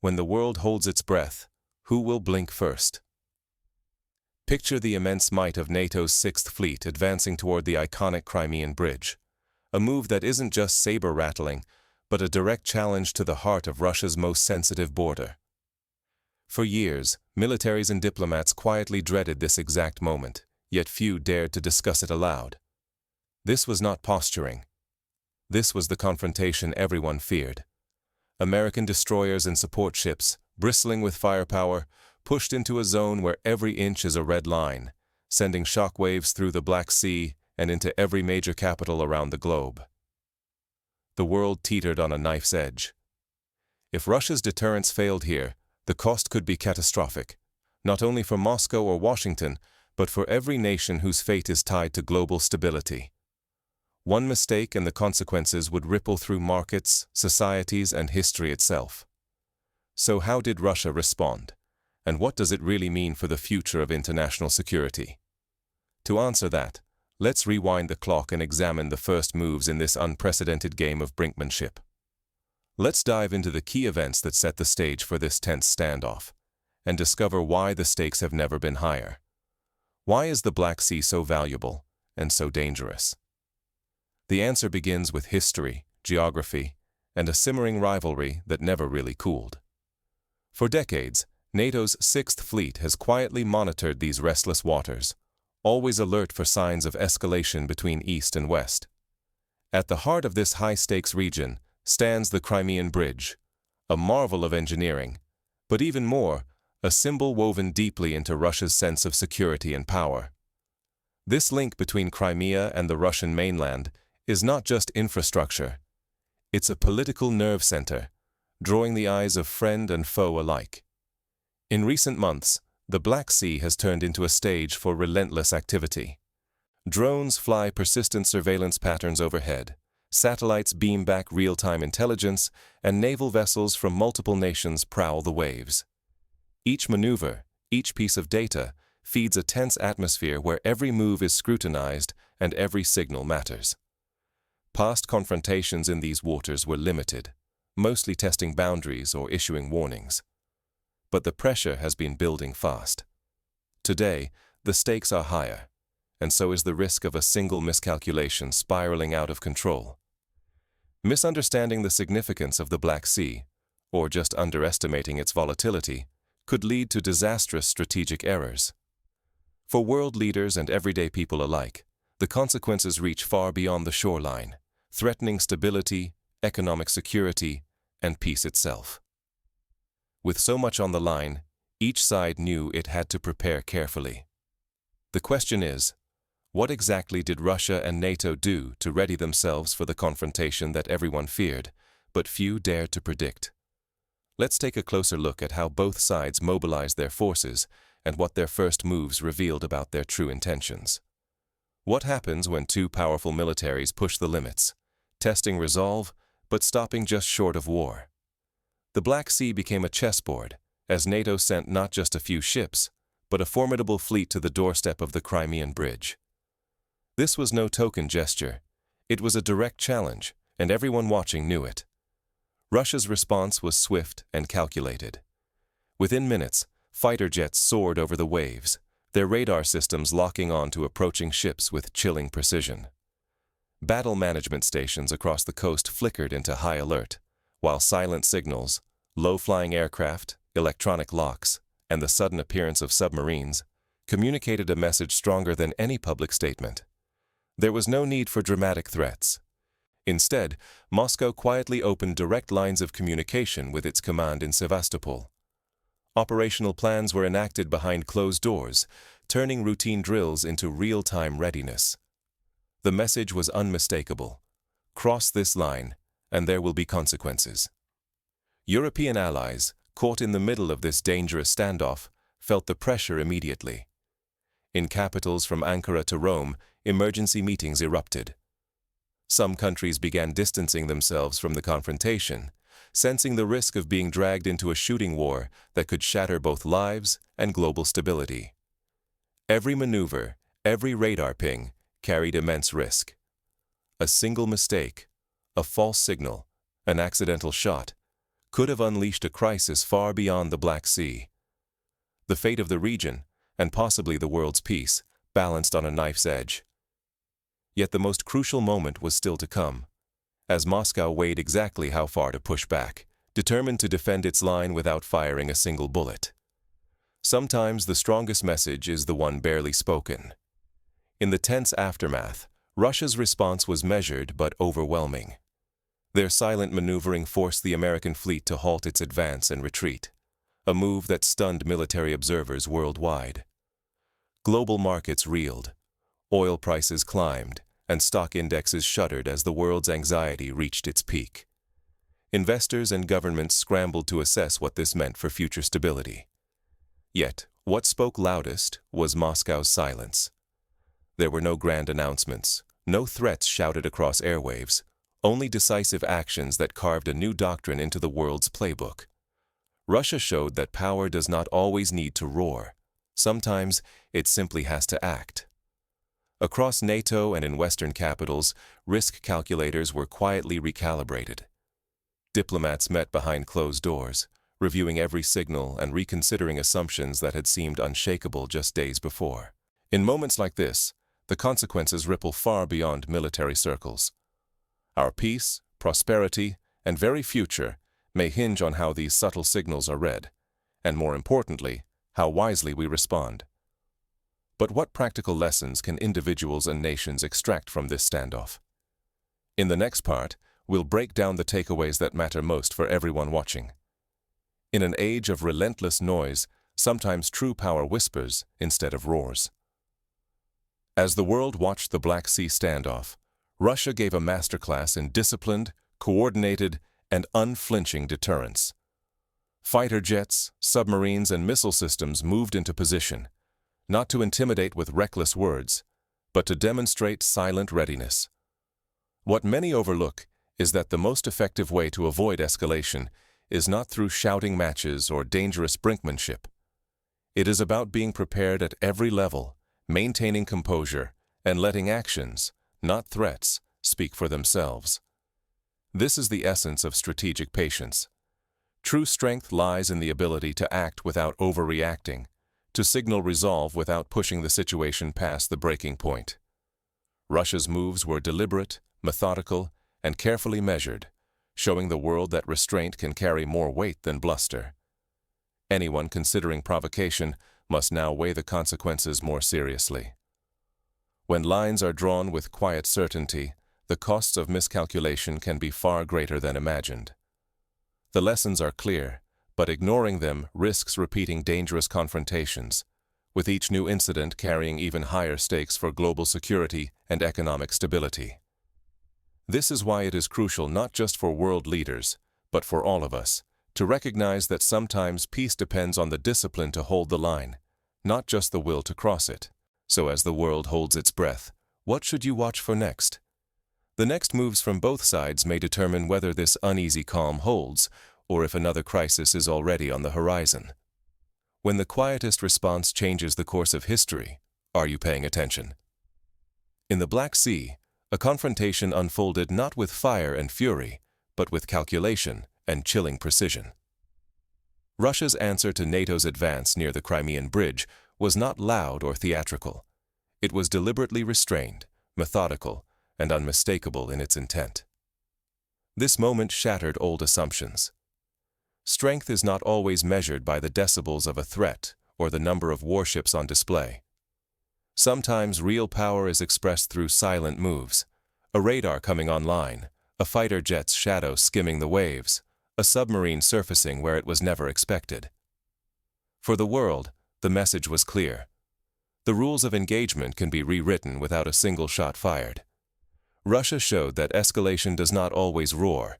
When the world holds its breath, who will blink first? Picture the immense might of NATO's Sixth Fleet advancing toward the iconic Crimean Bridge, a move that isn't just saber-rattling, but a direct challenge to the heart of Russia's most sensitive border. For years, militaries and diplomats quietly dreaded this exact moment, yet few dared to discuss it aloud. This was not posturing. This was the confrontation everyone feared. American destroyers and support ships, bristling with firepower, pushed into a zone where every inch is a red line, sending shockwaves through the Black Sea and into every major capital around the globe. The world teetered on a knife's edge. If Russia's deterrence failed here, the cost could be catastrophic, not only for Moscow or Washington, but for every nation whose fate is tied to global stability. One mistake and the consequences would ripple through markets, societies, and history itself. So how did Russia respond? And what does it really mean for the future of international security? To answer that, let's rewind the clock and examine the first moves in this unprecedented game of brinkmanship. Let's dive into the key events that set the stage for this tense standoff, and discover why the stakes have never been higher. Why is the Black Sea so valuable and so dangerous? The answer begins with history, geography, and a simmering rivalry that never really cooled. For decades, NATO's Sixth Fleet has quietly monitored these restless waters, always alert for signs of escalation between East and West. At the heart of this high-stakes region stands the Crimean Bridge, a marvel of engineering, but even more, a symbol woven deeply into Russia's sense of security and power. This link between Crimea and the Russian mainland is not just infrastructure, it's a political nerve center, drawing the eyes of friend and foe alike. In recent months, the Black Sea has turned into a stage for relentless activity. Drones fly persistent surveillance patterns overhead, satellites beam back real-time intelligence, and naval vessels from multiple nations prowl the waves. Each maneuver, each piece of data, feeds a tense atmosphere where every move is scrutinized and every signal matters. Past confrontations in these waters were limited, mostly testing boundaries or issuing warnings. But the pressure has been building fast. Today, the stakes are higher, and so is the risk of a single miscalculation spiraling out of control. Misunderstanding the significance of the Black Sea, or just underestimating its volatility, could lead to disastrous strategic errors. For world leaders and everyday people alike, the consequences reach far beyond the shoreline, threatening stability, economic security, and peace itself. With so much on the line, each side knew it had to prepare carefully. The question is, what exactly did Russia and NATO do to ready themselves for the confrontation that everyone feared, but few dared to predict? Let's take a closer look at how both sides mobilized their forces and what their first moves revealed about their true intentions. What happens when two powerful militaries push the limits, testing resolve, but stopping just short of war? The Black Sea became a chessboard, as NATO sent not just a few ships, but a formidable fleet to the doorstep of the Crimean Bridge. This was no token gesture. It was a direct challenge, and everyone watching knew it. Russia's response was swift and calculated. Within minutes, fighter jets soared over the waves, their radar systems locking on to approaching ships with chilling precision. Battle management stations across the coast flickered into high alert, while silent signals, low-flying aircraft, electronic locks, and the sudden appearance of submarines communicated a message stronger than any public statement. There was no need for dramatic threats. Instead, Moscow quietly opened direct lines of communication with its command in Sevastopol. Operational plans were enacted behind closed doors, turning routine drills into real-time readiness. The message was unmistakable. Cross this line, and there will be consequences. European allies, caught in the middle of this dangerous standoff, felt the pressure immediately. In capitals from Ankara to Rome, emergency meetings erupted. Some countries began distancing themselves from the confrontation, sensing the risk of being dragged into a shooting war that could shatter both lives and global stability. Every maneuver, every radar ping, carried immense risk. A single mistake, a false signal, an accidental shot, could have unleashed a crisis far beyond the Black Sea. The fate of the region, and possibly the world's peace, balanced on a knife's edge. Yet the most crucial moment was still to come, as Moscow weighed exactly how far to push back, determined to defend its line without firing a single bullet. Sometimes the strongest message is the one barely spoken. In the tense aftermath, Russia's response was measured but overwhelming. Their silent maneuvering forced the American fleet to halt its advance and retreat, a move that stunned military observers worldwide. Global markets reeled, oil prices climbed, and stock indexes shuddered as the world's anxiety reached its peak. Investors and governments scrambled to assess what this meant for future stability. Yet, what spoke loudest was Moscow's silence. There were no grand announcements, no threats shouted across airwaves, only decisive actions that carved a new doctrine into the world's playbook. Russia showed that power does not always need to roar. Sometimes it simply has to act. Across NATO and in Western capitals, risk calculators were quietly recalibrated. Diplomats met behind closed doors, reviewing every signal and reconsidering assumptions that had seemed unshakable just days before. In moments like this, the consequences ripple far beyond military circles. Our peace, prosperity, and very future may hinge on how these subtle signals are read, and more importantly, how wisely we respond. But what practical lessons can individuals and nations extract from this standoff? In the next part, we'll break down the takeaways that matter most for everyone watching. In an age of relentless noise, sometimes true power whispers instead of roars. As the world watched the Black Sea standoff, Russia gave a masterclass in disciplined, coordinated, and unflinching deterrence. Fighter jets, submarines, and missile systems moved into position, not to intimidate with reckless words, but to demonstrate silent readiness. What many overlook is that the most effective way to avoid escalation is not through shouting matches or dangerous brinkmanship. It is about being prepared at every level, maintaining composure, and letting actions, not threats, speak for themselves. This is the essence of strategic patience. True strength lies in the ability to act without overreacting, to signal resolve without pushing the situation past the breaking point. Russia's moves were deliberate, methodical, and carefully measured, showing the world that restraint can carry more weight than bluster. Anyone considering provocation must now weigh the consequences more seriously. When lines are drawn with quiet certainty, the costs of miscalculation can be far greater than imagined. The lessons are clear, but ignoring them risks repeating dangerous confrontations, with each new incident carrying even higher stakes for global security and economic stability. This is why it is crucial not just for world leaders, but for all of us, to recognize that sometimes peace depends on the discipline to hold the line, not just the will to cross it. So as the world holds its breath, what should you watch for next? The next moves from both sides may determine whether this uneasy calm holds, or if another crisis is already on the horizon. When the quietest response changes the course of history, are you paying attention? In the Black Sea, a confrontation unfolded not with fire and fury, but with calculation and chilling precision. Russia's answer to NATO's advance near the Crimean Bridge was not loud or theatrical. It was deliberately restrained, methodical, and unmistakable in its intent. This moment shattered old assumptions. Strength is not always measured by the decibels of a threat or the number of warships on display. Sometimes real power is expressed through silent moves, a radar coming online, a fighter jet's shadow skimming the waves, a submarine surfacing where it was never expected. For the world, the message was clear. The rules of engagement can be rewritten without a single shot fired. Russia showed that escalation does not always roar.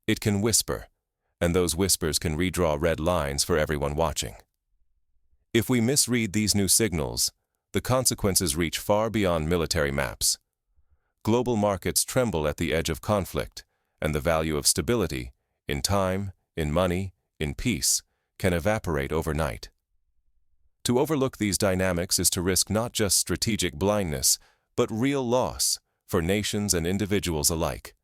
It can whisper, and those whispers can redraw red lines for everyone watching. If we misread these new signals, the consequences reach far beyond military maps. Global markets tremble at the edge of conflict, and the value of stability, in time, in money, in peace, can evaporate overnight. To overlook these dynamics is to risk not just strategic blindness, but real loss for nations and individuals alike.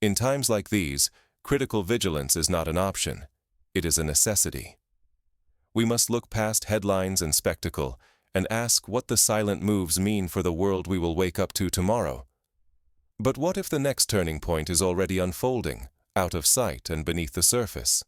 In times like these, critical vigilance is not an option, it is a necessity. We must look past headlines and spectacle and ask what the silent moves mean for the world we will wake up to tomorrow. But what if the next turning point is already unfolding, out of sight and beneath the surface?